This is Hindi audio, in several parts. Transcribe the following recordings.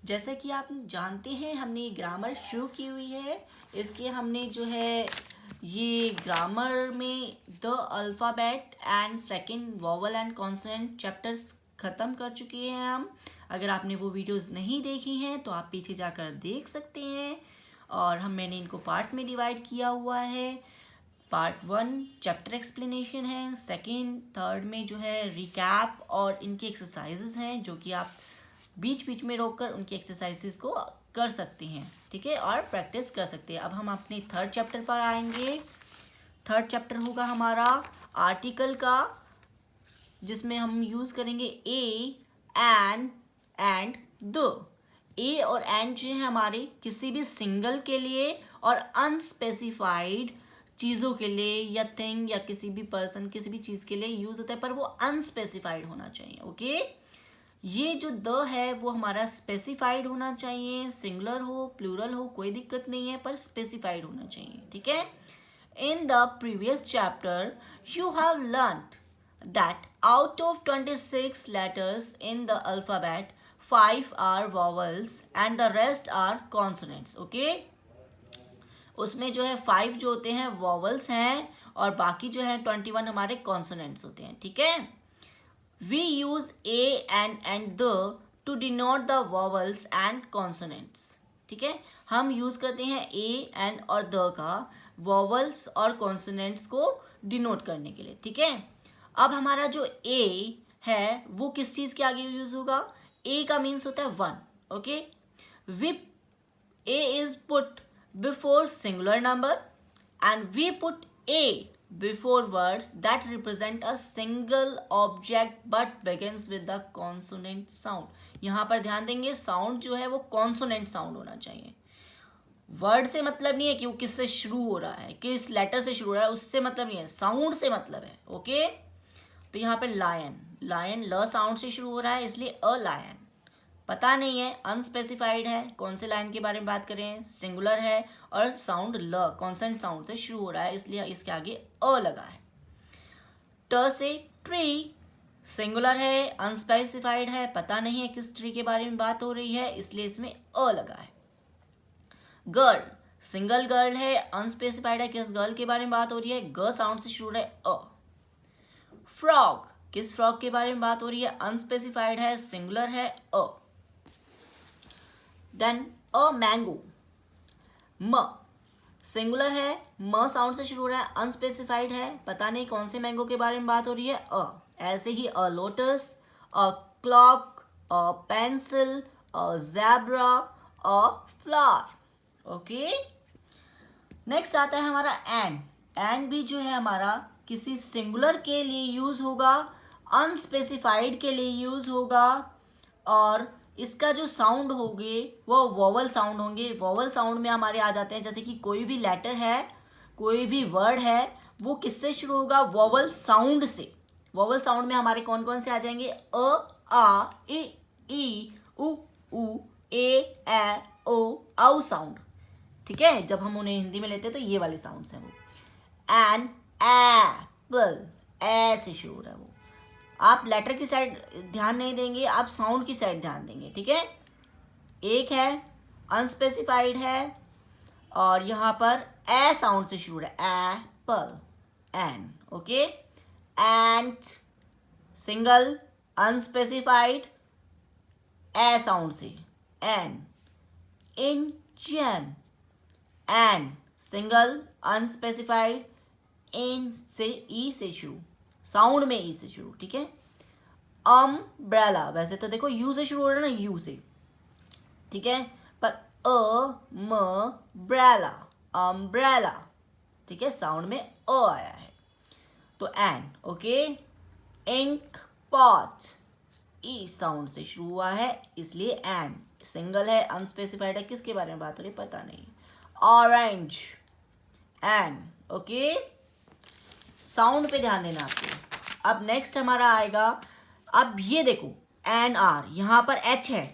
जैसा कि आप जानते हैं हमने ग्रामर शुरू की हुई है। इसके हमने जो है ये ग्रामर में the alphabet and second vowel and consonant chapters ख़त्म कर चुके हैं हम। अगर आपने वो वीडियोस नहीं देखी हैं तो आप पीछे जाकर देख सकते हैं। और मैंने इनको पार्ट में डिवाइड किया हुआ है। पार्ट 1 चैप्टर एक्सप्लेनेशन है, सेकंड थर्ड में जो है रिकैप और इनकी एक्सरसाइजेज हैं जो कि आप बीच बीच में रोककर उनकी एक्सरसाइजेस को कर सकते हैं, ठीक है, और प्रैक्टिस कर सकते हैं। अब हम अपने थर्ड चैप्टर पर आएंगे। थर्ड चैप्टर होगा हमारा आर्टिकल का, जिसमें हम यूज़ करेंगे ए, एन एंड द। ए और एन जो है हमारे किसी भी सिंगल के लिए और अनस्पेसिफाइड चीज़ों के लिए या थिंग या किसी भी पर्सन किसी भी चीज़ के लिए यूज़ होता है, पर वो अनस्पेसिफाइड होना चाहिए। ओके, ये जो द है वो हमारा स्पेसिफाइड होना चाहिए, सिंगुलर हो प्लूरल हो कोई दिक्कत नहीं है, पर स्पेसिफाइड होना चाहिए, ठीक है। In the previous chapter you have learned that out of 26 letters in the alphabet 5 are vowels and the rest are consonants. okay? उसमें जो है 5 जो होते हैं vowels हैं और बाकी जो है 21 हमारे consonants होते हैं, ठीक है। We use a and the to denote the vowels and consonants. ठीक है, हम यूज़ करते हैं a and और the का vowels और consonants को डिनोट करने के लिए, ठीक है। अब हमारा जो a है वो किस चीज़ के आगे यूज़ होगा? a का मीन्स होता है 1, okay. We a is put before singular number and we put a before words that represent a single object but begins with the consonant sound। यहाँ पर ध्यान देंगे साउंड जो है वो कॉन्सोनेंट साउंड होना चाहिए। वर्ड से मतलब नहीं है कि वो किससे शुरू हो रहा है, किस लेटर से शुरू हो रहा है, उससे मतलब नहीं है, साउंड से मतलब है, ओके। तो यहाँ पे लायन, लायन ल साउंड से शुरू हो रहा है इसलिए अ लायन। पता नहीं है, अनस्पेसिफाइड है, कौन से लाइन के बारे में बात करें, सिंगुलर है और साउंड ल कॉन्सेंट साउंड से शुरू हो रहा है इसलिए इसके आगे अ लगा है। ट से ट्री, सिंगुलर है, अनस्पेसिफाइड है, पता नहीं है किस ट्री के बारे में बात हो रही है इसलिए इसमें अ लगा है। गर्ल, सिंगल गर्ल है, अनस्पेसिफाइड है, किस गर्ल के बारे में बात हो रही है, ग साउंड से शुरू है अ। फ्रॉग, किस फ्रॉग के बारे में बात हो रही है, अनस्पेसिफाइड है, सिंगुलर है अ। देन अ मैंगो, म सिंगुलर है, म साउंड से शुरू हो रहा है, अनस्पेसिफाइड है, पता नहीं कौन से मैंगो के बारे में बात हो रही है अ। ऐसे ही a lotus, a clock, a pencil, a zebra, a flower, okay. Next आता है हमारा एन। एन भी जो है हमारा किसी सिंगुलर के लिए यूज होगा, अनस्पेसिफाइड के लिए यूज होगा और इसका जो साउंड होंगे वो वोवल साउंड होंगे। वोवल साउंड में हमारे आ जाते हैं जैसे कि कोई भी लेटर है, कोई भी वर्ड है, वो किससे शुरू होगा? वोवल साउंड से। वोवल साउंड में हमारे कौन कौन से आ जाएंगे? अ, आ, ई, उ, ए ओ, औ साउंड, ठीक है। जब हम उन्हें हिंदी में लेते हैं तो ये वाले साउंड्स हैं वो। एन एप्पल, ऐसे शुरू हो रहा है वो। आप लेटर की साइड ध्यान नहीं देंगे, आप साउंड की साइड ध्यान देंगे, ठीक है। एक है अनस्पेसिफाइड है और यहाँ पर ए साउंड से शुरू है, apple, an, okay. Ant, single, unspecified, A sound से, an. Engine, an, single, unspecified, इन से ई से शुरू, साउंड में ई से शुरू, ठीक है। अम्ब्रेला, वैसे तो देखो यू से शुरू हो रहा है ना, यू से, ठीक है, पर म ब्रेला, अम्ब्रेला, ठीक है, साउंड में अ आया है तो एन, ओके। इंक पॉट, ई साउंड से शुरू हुआ है इसलिए एन, सिंगल है, अनस्पेसिफाइड है, किसके बारे में बात हो रही है पता नहीं। Orange, N, okay. साउंड पे ध्यान देना आपको। अब नेक्स्ट हमारा आएगा, अब ये देखो एन आर, यहाँ पर एच है,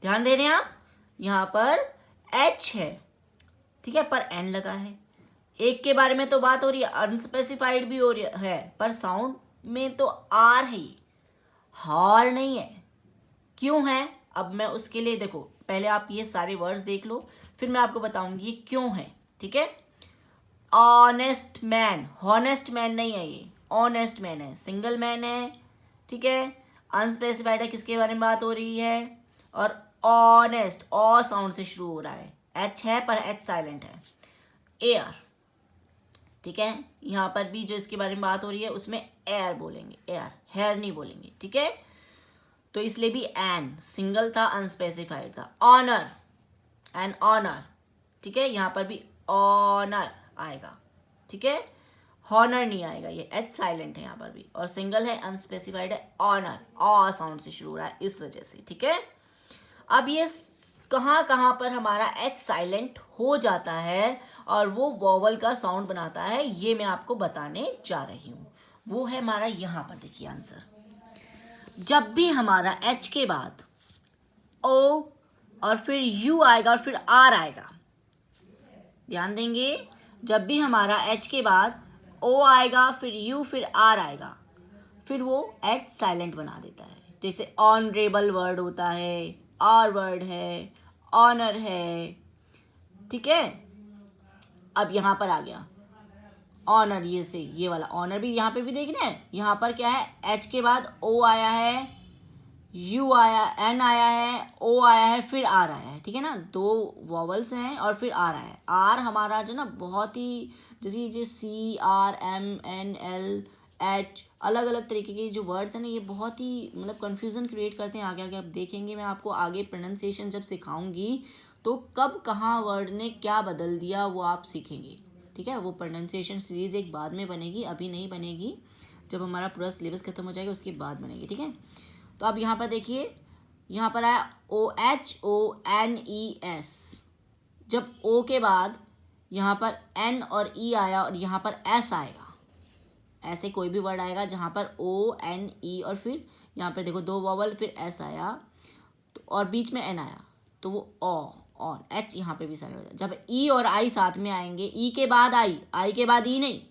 ध्यान दे रहे हैं आप, यहाँ पर एच है, ठीक है, पर एन लगा है। एक के बारे में तो बात हो रही है, अनस्पेसिफाइड भी हो रही है, पर साउंड में तो आर है, हार नहीं है। क्यों है? अब मैं उसके लिए देखो, पहले आप ये सारे वर्ड्स देख लो, फिर मैं आपको बताऊंगी ये क्यों है, ठीक है। ऑनेस्ट मैन, हॉनेस्ट मैन नहीं है ये, ऑनेस्ट मैन है, सिंगल मैन है, ठीक है। अनस्पेसिफाइड है, किसके बारे में बात हो रही है। और ऑनेस्ट, ऑ साउंड से शुरू हो रहा है, एच है पर एच साइलेंट है। एयर, ठीक है, यहाँ पर भी जो इसके बारे में बात हो रही है उसमें एयर बोलेंगे, एयर, हेयर नहीं बोलेंगे, ठीक है। तो इसलिए भी एन सिंगल था, अनस्पेसिफाइड था। ऑनर, एन ऑनर, ठीक है, यहाँ पर भी ऑनर आएगा, ठीक है। हॉनर नहीं आएगा, ये एच साइलेंट है यहाँ पर भी, और सिंगल है, अनस्पेसिफाइड है। ऑनर, ऑ साउंड से शुरू हो रहा है इस वजह से, ठीक है। अब ये कहाँ कहाँ पर हमारा एच साइलेंट हो जाता है और वो वॉवल का साउंड बनाता है, ये मैं आपको बताने जा रही हूँ। वो है हमारा यहाँ पर, देखिए आंसर। जब भी हमारा एच के बाद ओ और फिर यू आएगा और फिर आर आएगा, ध्यान देंगे, जब भी हमारा एच के बाद ओ आएगा, फिर यू, फिर आर आएगा, फिर वो एच साइलेंट बना देता है। जैसे ऑनरेबल वर्ड होता है, आर वर्ड है, ऑनर है, ठीक है। अब यहाँ पर आ गया ऑनर, ये से ये वाला ऑनर भी यहाँ पे भी देखना है। यहाँ पर क्या है, एच के बाद ओ आया है, यू आया, एन आया है, ओ आया है, फिर आर आया है, ठीक है ना। दो वॉवल्स हैं और फिर आर आया है। आर हमारा जो ना बहुत ही, जैसे C R M N L H, अलग अलग तरीके के जो वर्ड्स हैं ना, ये बहुत ही मतलब कन्फ्यूज़न क्रिएट करते हैं। आगे आगे आप देखेंगे, मैं आपको आगे प्रोनाउंसिएशन जब सिखाऊंगी तो कब कहाँ वर्ड ने क्या बदल दिया वो आप सीखेंगे, ठीक है। वो प्रोनाउंसिएशन सीरीज़ एक बाद में बनेगी, अभी नहीं बनेगी, जब हमारा पूरा सिलेबस खत्म हो जाएगा उसके बाद बनेगी, ठीक है। तो अब यहाँ पर देखिए, यहाँ पर आया O H O N E S. जब ओ के बाद यहाँ पर एन और ई आया और यहाँ पर एस आएगा, ऐसे कोई भी वर्ड आएगा जहाँ पर ओ एन ई और फिर यहाँ पर देखो दो वॉवल, फिर एस आया तो और बीच में एन आया, तो वो ओ, ऑन, एच यहाँ पे भी साइलेंट हो जाए। जब ई और आई साथ में आएंगे, ई के बाद आई के बाद ई नहीं,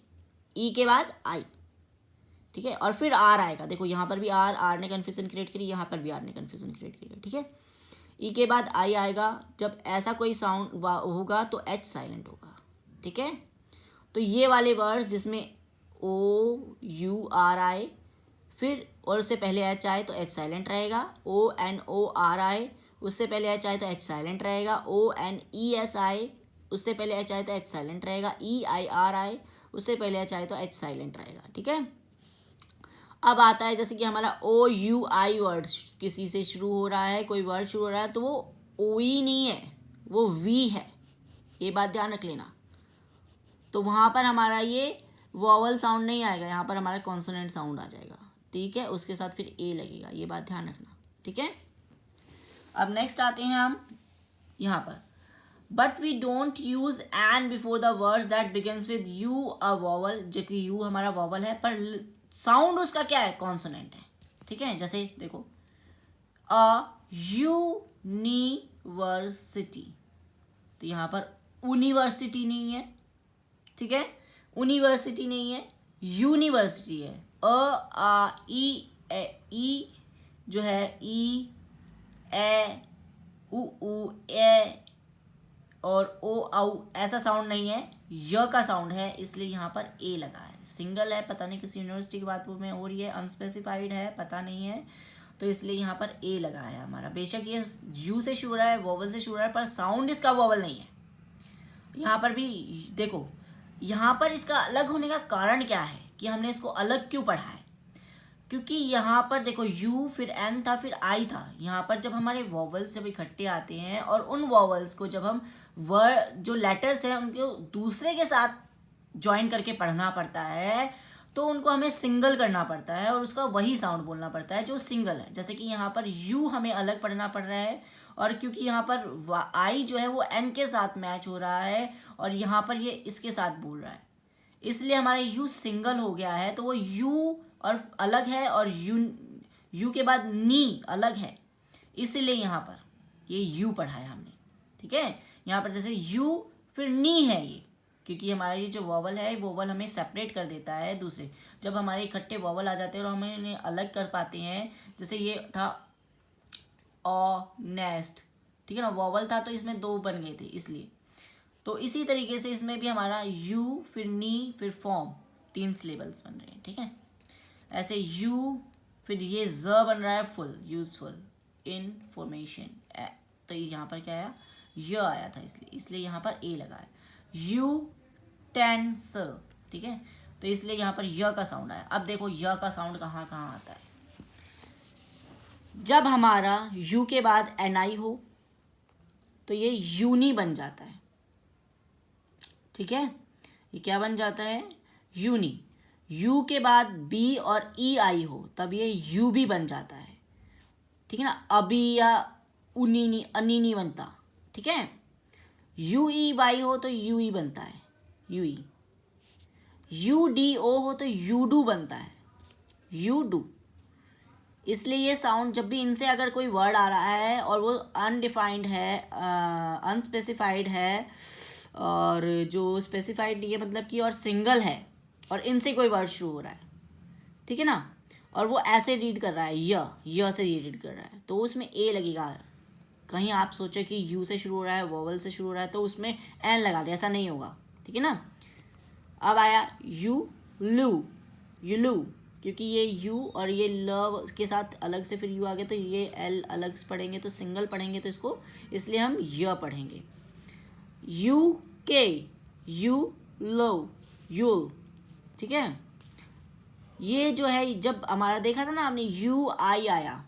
ई के बाद आई, ठीक है। और फिर आर आएगा, देखो यहाँ पर भी आर ने कन्फ्यूजन क्रिएट करी, यहाँ पर भी आर ने कन्फ्यूजन क्रिएट करी, ठीक है। ई के बाद आई आएगा, जब ऐसा कोई साउंड होगा तो एच साइलेंट होगा, ठीक है। तो ये वाले वर्ड्स जिसमें ओ यू आर आए, फिर और उससे पहले एच आए तो एच साइलेंट रहेगा। ओ एन ओ आर आए, उससे पहले एच आए तो एच साइलेंट रहेगा। ओ एन ई एस आए, उससे पहले एच आए तो एच साइलेंट रहेगा। ई आई आर आए, उससे पहले एच आए तो एच साइलेंट रहेगा, ठीक है। अब आता है जैसे कि हमारा ओ यू आई वर्ड किसी से शुरू हो रहा है, कोई वर्ड शुरू हो रहा है तो वो ओ ई नहीं है, वो वी है, ये बात ध्यान रख लेना। तो वहाँ पर हमारा ये वॉवल साउंड नहीं आएगा, यहाँ पर हमारा कॉन्सोनेंट साउंड आ जाएगा, ठीक है। उसके साथ फिर ए लगेगा, ये बात ध्यान रखना, ठीक है। अब नेक्स्ट आते हैं हम यहाँ पर, but we don't use an before the words that begins with U a vowel, जो कि यू हमारा वॉवल है पर साउंड उसका क्या है, कॉन्सोनेंट है, ठीक है। जैसे देखो अ यूनिवर्सिटी, तो यहाँ पर यूनिवर्सिटी नहीं है, ठीक है, यूनिवर्सिटी नहीं है, यूनिवर्सिटी है। आ ई जो है, ई ए उ ए और ओ आउ, ऐसा साउंड नहीं है, य का साउंड है, इसलिए यहाँ पर ए लगा है। सिंगल है, पता नहीं किस यूनिवर्सिटी की बात में हो रही है, अनस्पेसिफाइड है, पता नहीं है, तो इसलिए यहाँ पर ए लगा है हमारा। बेशक ये यू से शुरू है, वोवल से शुरू है, पर साउंड इसका वोवल नहीं है। यहाँ पर भी देखो, यहाँ पर इसका अलग होने का कारण क्या है कि हमने इसको अलग क्यों पढ़ा है, क्योंकि यहाँ पर देखो यू फिर एन था फिर आई था। यहाँ पर जब हमारे वॉवल्स जब इकट्ठे आते हैं और उन वॉवल्स को जब हम वर्ड जो लेटर्स हैं उनको दूसरे के साथ ज्वाइन करके पढ़ना पड़ता है, तो उनको हमें सिंगल करना पड़ता है और उसका वही साउंड बोलना पड़ता है जो सिंगल है। जैसे कि यहाँ पर यू हमें अलग पढ़ना पड़ रहा है, और क्योंकि यहाँ पर आई जो है वो एन के साथ मैच हो रहा है और यहाँ पर ये इसके साथ बोल रहा है, इसलिए हमारा यू सिंगल हो गया है। तो वो यू और अलग है और यू के बाद नी अलग है, इसीलिए यहाँ पर ये यू पढ़ा है हमने, ठीक है। यहाँ पर जैसे यू फिर नी है ये, क्योंकि हमारा ये जो वॉवल है, वॉवल हमें सेपरेट कर देता है दूसरे। जब हमारे इकट्ठे वॉवल आ जाते हैं और हम इन्हें अलग कर पाते हैं, जैसे ये था ऑनेस्ट, ठीक है ना, वॉवल था तो इसमें 2 बन गए थे इसलिए। तो इसी तरीके से इसमें भी हमारा यू फिर नी फिर फॉर्म 3 सिलेबल्स बन रहे हैं, ठीक है। ऐसे यू फिर ये ज बन रहा है फुल, यूजफुल, इनफॉर्मेशन। तो यहाँ पर क्या आया, य आया था, इसलिए यहाँ पर ए लगा है। यूटेंसिल, ठीक है, तो इसलिए यहाँ पर य का साउंड आया। अब देखो य का साउंड कहाँ कहाँ आता है। जब हमारा यू के बाद एन आई हो तो ये यूनी बन जाता है, ठीक है, ये क्या बन जाता है, यूनी। यू के बाद बी और ई आई हो तब ये यू भी बन जाता है, ठीक है ना, अभी या उनी अनी नहीं बनता, ठीक है। यू ई वाई हो तो यू ई बनता है, U E. U D O हो तो यू डू बनता है, यू डू। इसलिए ये साउंड जब भी इनसे अगर कोई वर्ड आ रहा है और वो अनडिफाइंड है, अनस्पेसिफाइड है, और जो स्पेसिफाइड नहीं है मतलब कि और सिंगल है, और इनसे कोई वर्ड शुरू हो रहा है, ठीक है ना, और वो ऐसे रीड कर रहा है, य से ये रीड कर रहा है, तो उसमें ए लगेगा। कहीं आप सोचे कि यू से शुरू हो रहा है, वोवल से शुरू हो रहा है, तो उसमें एन लगा दे, ऐसा नहीं होगा, ठीक है ना। अब आया यू लू, यू लू, क्योंकि ये यू और ये ल के साथ अलग से फिर यू आ गया तो ये एल अलग से पढ़ेंगे तो सिंगल पढ़ेंगे, तो इसको इसलिए हम य पढ़ेंगे। यू के, यू लो, यूल, ठीक है। ये जो है जब हमारा देखा था ना आपने यू आई आया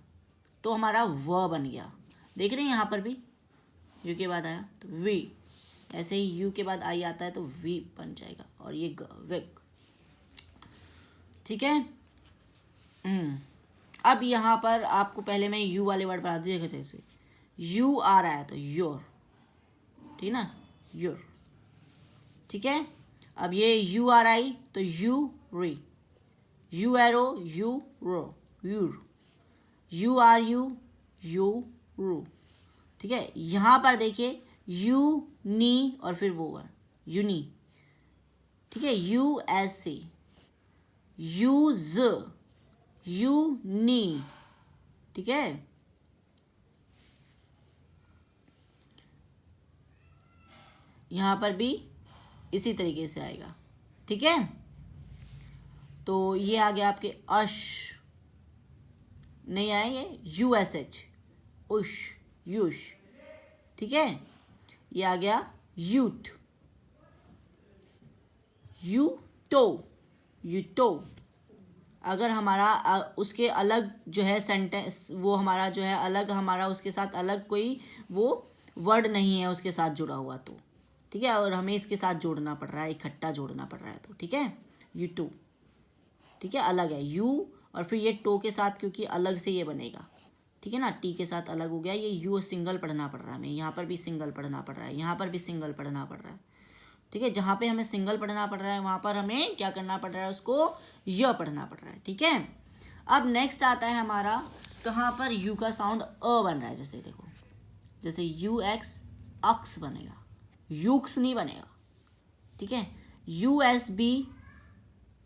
तो हमारा व बन गया, देख रहे हैं यहाँ पर भी यू के बाद आया तो वी, ऐसे ही यू के बाद आई आता है तो वी बन जाएगा, और ये विक, ठीक है। अब यहाँ पर आपको पहले मैं यू वाले वर्ड बता दूँ, जैसे यू आ रहा है तो योर, ठीक ना, योर, ठीक है। अब ये यू आर आई तो यू री, U arrow U row, your, U R U U रू, ठीक है। यहाँ पर देखिए यू नी और फिर वो वर्ड यूनी, ठीक है, U S C, use, uni, ठीक है। यहाँ पर भी इसी तरीके से आएगा, ठीक है। तो ये आ गया आपके अश, नहीं आए ये यू एस एच, उश, यूश, ठीक है। ये आ गया यूट, यू टो, यू टो। अगर हमारा उसके अलग जो है सेंटेंस, वो हमारा जो है अलग, हमारा उसके साथ अलग कोई वो वर्ड नहीं है उसके साथ जुड़ा हुआ तो, ठीक है, और हमें इसके साथ जोड़ना पड़ रहा है, इकट्ठा जोड़ना पड़ रहा है तो, ठीक है, यू टू, ठीक है, अलग है यू और फिर ये टो के साथ क्योंकि अलग से ये बनेगा, ठीक है ना, टी के साथ अलग हो गया, ये यू सिंगल पढ़ना पड़ रहा है हमें, यहाँ पर भी सिंगल पढ़ना पड़ रहा है, यहाँ पर भी सिंगल पढ़ना पड़ रहा है, ठीक है। जहाँ पे हमें सिंगल पढ़ना पड़ रहा है वहाँ पर हमें क्या करना पड़ रहा है, उसको य पढ़ना पड़ रहा है, ठीक है। अब नेक्स्ट आता है हमारा कहाँ पर यू का साउंड अ बन रहा है, जैसे देखो, जैसे यू एक्स अक्स बनेगा, यूक्स नहीं बनेगा, ठीक है। यू एस बी,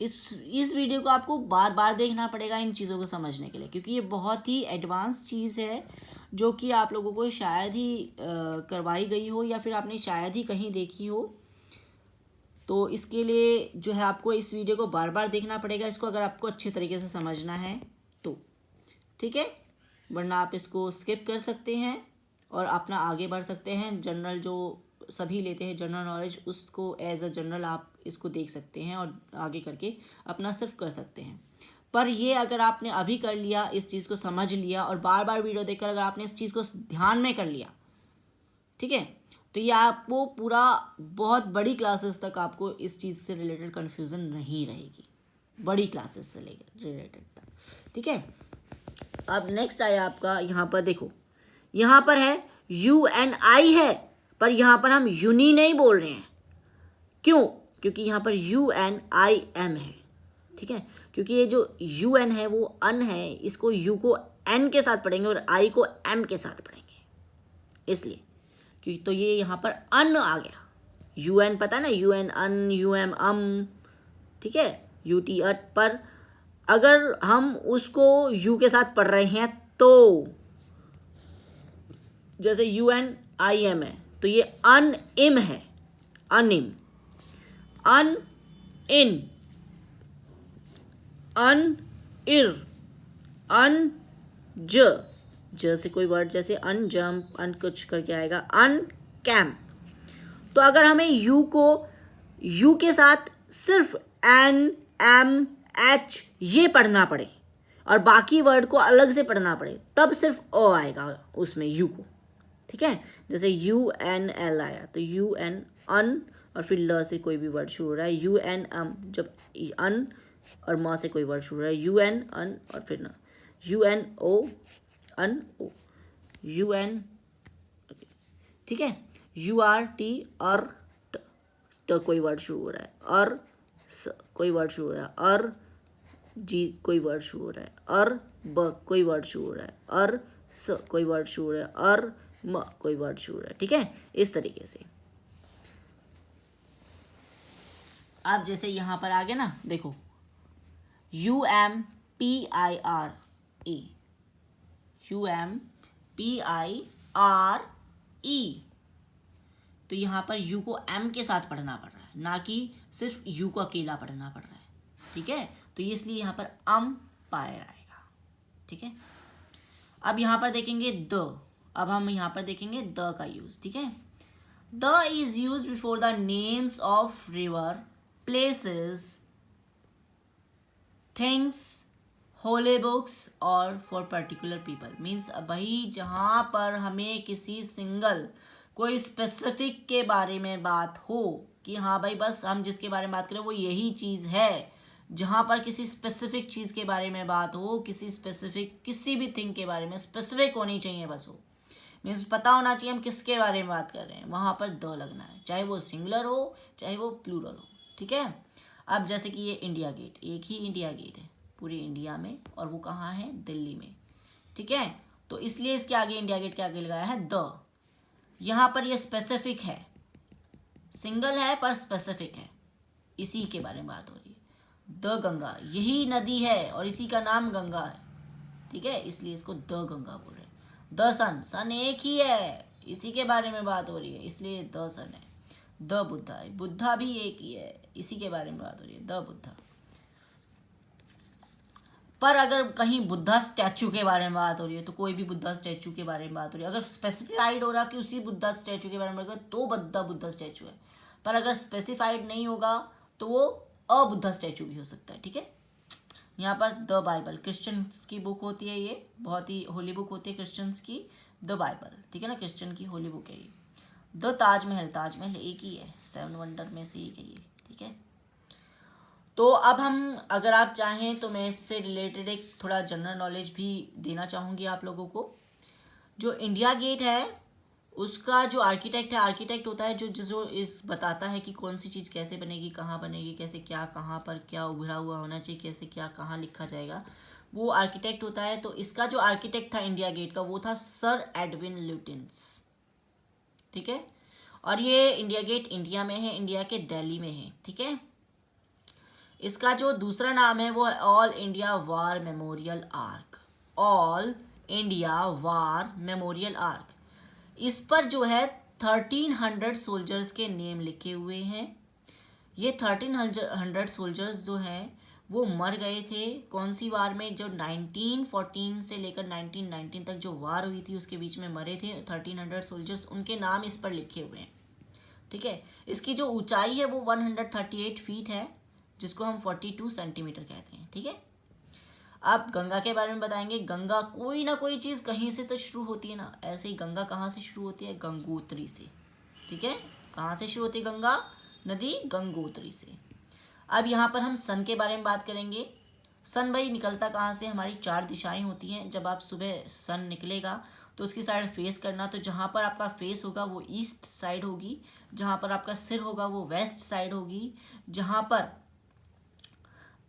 इस वीडियो को आपको बार बार देखना पड़ेगा इन चीज़ों को समझने के लिए, क्योंकि ये बहुत ही एडवांस चीज़ है जो कि आप लोगों को शायद ही करवाई गई हो या फिर आपने शायद ही कहीं देखी हो। तो इसके लिए जो है आपको इस वीडियो को बार बार देखना पड़ेगा इसको, अगर आपको अच्छे तरीके से समझना है तो, ठीक है, वरना आप इसको स्किप कर सकते हैं और अपना आगे बढ़ सकते हैं। जनरल जो सभी लेते हैं जनरल नॉलेज, उसको एज अ जनरल आप इसको देख सकते हैं और आगे करके अपना सिर्फ कर सकते हैं। पर ये अगर आपने अभी कर लिया, इस चीज़ को समझ लिया और बार बार वीडियो देखकर अगर आपने इस चीज़ को ध्यान में कर लिया, ठीक है, तो ये आपको पूरा बहुत बड़ी क्लासेस तक आपको इस चीज़ से रिलेटेड कन्फ्यूज़न नहीं रहेगी, बड़ी क्लासेस से लेकर रिलेटेड तक, ठीक है। अब नेक्स्ट आया आपका, यहाँ पर देखो, यहाँ पर है यू एन आई है, पर यहाँ पर हम यूनी नहीं बोल रहे हैं, क्यों, क्योंकि यहाँ पर यू एन आई एम है, ठीक है, क्योंकि ये जो यू एन है वो अन है, इसको यू को एन के साथ पढ़ेंगे और आई को एम के साथ पढ़ेंगे, इसलिए क्योंकि तो ये यहाँ पर अन आ गया, यू एन पता है ना, U N un, U M um, ठीक है, यू टी अट, पर अगर हम उसको यू के साथ पढ़ रहे हैं तो जैसे UNIM है तो ये अनइम है, अनिम, अन इन, अन इर, अन ज से कोई वर्ड जैसे अन जम्प, अन कुछ करके आएगा, अन कैम्प। तो अगर हमें यू को यू के साथ सिर्फ एन एम एच ये पढ़ना पड़े और बाकी वर्ड को अलग से पढ़ना पड़े तब सिर्फ अ आएगा उसमें यू को, ठीक है। जैसे UNL आया तो UN अन और फिर ल से कोई भी वर्ड शुरू हो रहा है, UN जब अन और म से कोई वर्ड शुरू हो रहा है, UN अन और फिर न, UNO अन ओ, UN, ठीक है। URT और ट कोई वर्ड शुरू हो रहा है, और स कोई वर्ड शुरू हो रहा है, और जी कोई वर्ड शुरू हो रहा है, और ब कोई वर्ड शुरू हो रहा है, और स कोई वर्ड शुरू हो रहा है, और म कोई वर्ड शुरू हो रहा है, ठीक है। इस तरीके से अब जैसे यहाँ पर आ गया ना, देखो UMPIRE, UMPIRE, तो यहाँ पर यू को एम के साथ पढ़ना पड़ रहा है, ना कि सिर्फ यू को अकेला पढ़ना पड़ रहा है, ठीक है। तो इसलिए यहाँ पर अम्पायर आएगा, ठीक है। अब यहाँ पर देखेंगे द, अब हम यहाँ पर देखेंगे द का यूज, ठीक है। The is use before the names of river, places, things, holy books और फॉर पर्टिकुलर पीपल। मीन्स भाई जहाँ पर हमें किसी सिंगल कोई स्पेसिफिक के बारे में बात हो कि हाँ भाई बस हम जिसके बारे में बात करें वो यही चीज़ है, जहाँ पर किसी स्पेसिफिक चीज़ के बारे में बात हो, किसी स्पेसिफिक किसी भी थिंग के बारे में स्पेसिफिक होनी चाहिए बस हो, मीन्स पता होना चाहिए हम किसके बारे में बात कर रहे हैं, वहाँ पर द लगना है, चाहे वो सिंगुलर हो चाहे वो प्लूरल हो, ठीक है। अब जैसे कि ये इंडिया गेट, एक ही इंडिया गेट है पूरे इंडिया में और वो कहाँ है, दिल्ली में, ठीक है। तो इसलिए इसके आगे इंडिया गेट के आगे लगाया है द। यहाँ पर ये स्पेसिफिक है, सिंगल है पर स्पेसिफिक है, इसी के बारे में बात हो रही है। द गंगा, यही नदी है और इसी का नाम गंगा है, ठीक है, इसलिए इसको द गंगा बोल रहे हैं। द सन, सन एक ही है, इसी के बारे में बात हो रही है, इसलिए द सन है। द बुद्धा है, बुद्धा भी एक ही है, इसी के बारे में बात हो रही है, द बुद्धा। पर अगर कहीं बुद्धा स्टैचू के बारे में बात हो रही है तो कोई भी बुद्धा स्टैचू के बारे में बात हो रही है, अगर स्पेसिफाइड हो रहा कि उसी बुद्धा स्टैचू के बारे में बात तो बुद्धा स्टैचू है, पर अगर स्पेसिफाइड नहीं होगा तो वो अबुद्धा स्टैचू भी हो सकता है, ठीक है। यहाँ पर द बाइबल, क्रिश्चियंस की बुक होती है, ये बहुत ही होली बुक होती है क्रिश्चियंस की, द बाइबल, ठीक है ना, क्रिश्चियन की होली बुक है ये। द ताजमहल, ताजमहल एक ही है, 7 वंडर में से एक है ये, ठीक है। तो अब हम, अगर आप चाहें तो मैं इससे रिलेटेड एक थोड़ा जनरल नॉलेज भी देना चाहूँगी आप लोगों को। जो इंडिया गेट है उसका जो आर्किटेक्ट है, आर्किटेक्ट होता है जो इस बताता है कि कौन सी चीज़ कैसे बनेगी, कहाँ बनेगी, कैसे क्या, कहाँ पर क्या उभरा हुआ होना चाहिए, कैसे क्या कहाँ लिखा जाएगा, वो आर्किटेक्ट होता है। तो इसका जो आर्किटेक्ट था इंडिया गेट का वो था सर एडविन ल्यूटिन्स, ठीक है। और ये इंडिया गेट इंडिया में है, इंडिया के दिल्ली में है, ठीक है। इसका जो दूसरा नाम है वो है all India war memorial arc, all India war memorial arc. इस पर जो है 1300 सोल्जर्स के नेम लिखे हुए हैं। ये 1300 सोल्जर्स जो हैं वो मर गए थे कौन सी वार में, जो 1914 से लेकर 1919 तक जो वार हुई थी उसके बीच में मरे थे 1300 सोल्जर्स, उनके नाम इस पर लिखे हुए हैं, ठीक है। इसकी जो ऊंचाई है वो 138 फीट है, जिसको हम 42 सेंटीमीटर कहते हैं, ठीक है। अब गंगा के बारे में बताएंगे। गंगा कोई ना कोई चीज़ कहीं से तो शुरू होती है ना, ऐसे ही गंगा कहाँ से शुरू होती है, गंगोत्री से, ठीक है। कहाँ से शुरू होती है गंगा नदी, गंगोत्री से। अब यहाँ पर हम सन के बारे में बात करेंगे। सन भाई निकलता कहाँ से, हमारी 4 दिशाएं होती हैं। जब आप सुबह सन निकलेगा तो उसकी साइड फेस करना, तो जहाँ पर आपका फेस होगा वो ईस्ट साइड होगी, जहाँ पर आपका सिर होगा वो वेस्ट साइड होगी, जहाँ पर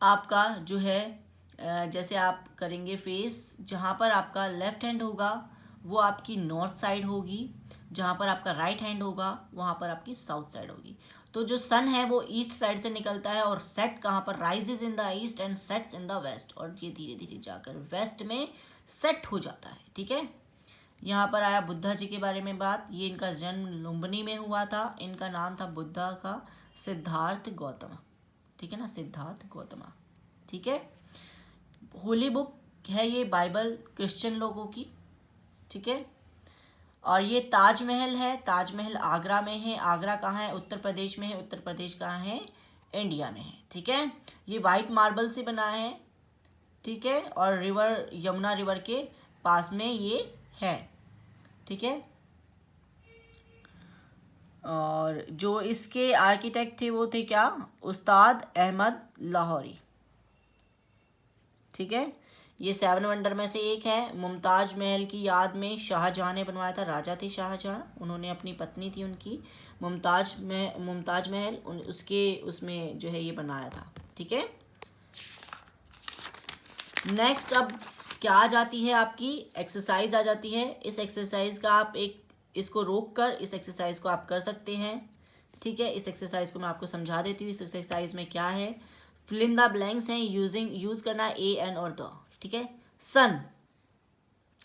आपका जो है जैसे आप करेंगे फेस, जहाँ पर आपका लेफ्ट हैंड होगा वो आपकी नॉर्थ साइड होगी, जहाँ पर आपका राइट हैंड होगा वहाँ पर आपकी साउथ साइड होगी। तो जो सन है वो ईस्ट साइड से निकलता है और सेट कहाँ पर, rises in the east and sets in the west, और ये धीरे धीरे जाकर वेस्ट में सेट हो जाता है, ठीक है। यहाँ पर आया बुद्धा जी के बारे में बात। ये इनका जन्म लुम्बिनी में हुआ था। इनका नाम था बुद्धा का सिद्धार्थ गौतम, ठीक है ना, सिद्धार्थ गौतम, ठीक है। होली बुक है ये बाइबल क्रिश्चियन लोगों की, ठीक है। और ये ताजमहल है, ताजमहल आगरा में है। आगरा कहाँ है? उत्तर प्रदेश में है। उत्तर प्रदेश कहाँ है? इंडिया में है, ठीक है। ये वाइट मार्बल से बना है, ठीक है। और रिवर यमुना रिवर के पास में ये है, ठीक है। और जो इसके आर्किटेक्ट थे वो थे क्या? उस्ताद अहमद लाहौरी, ठीक है। ये 7 वंडर में से एक है। मुमताज महल की याद में शाहजहां ने बनवाया था। राजा थे शाहजहां, उन्होंने अपनी पत्नी थी उनकी मुमताज महल उसके उसमें जो है ये बनाया था, ठीक है। नेक्स्ट अब क्या आ जाती है? आपकी एक्सरसाइज आ जाती है। इस एक्सरसाइज का आप इसको रोक कर इस एक्सरसाइज को आप कर सकते हैं, ठीक है। इस एक्सरसाइज को मैं आपको समझा देती हूँ। इस एक्सरसाइज में क्या है? फिल इन द ब्लैंक्स हैं, यूज करना ए एन और द, ठीक है। सन,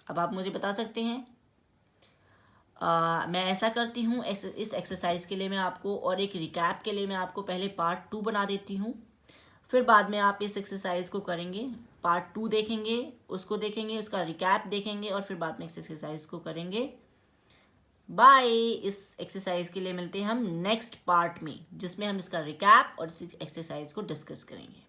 अब आप मुझे बता सकते हैं। मैं ऐसा करती हूँ, इस एक्सरसाइज के लिए मैं आपको और एक रिकैप के लिए मैं आपको पहले पार्ट 2 बना देती हूँ, फिर बाद में आप इस एक्सरसाइज को करेंगे। पार्ट 2 देखेंगे, उसको देखेंगे, उसका रिकैप देखेंगे और फिर बाद में इस एक्सरसाइज को करेंगे। बाय। इस एक्सरसाइज के लिए मिलते हैं हम नेक्स्ट पार्ट में, जिसमें हम इसका रिकैप और इस एक्सरसाइज को डिस्कस करेंगे।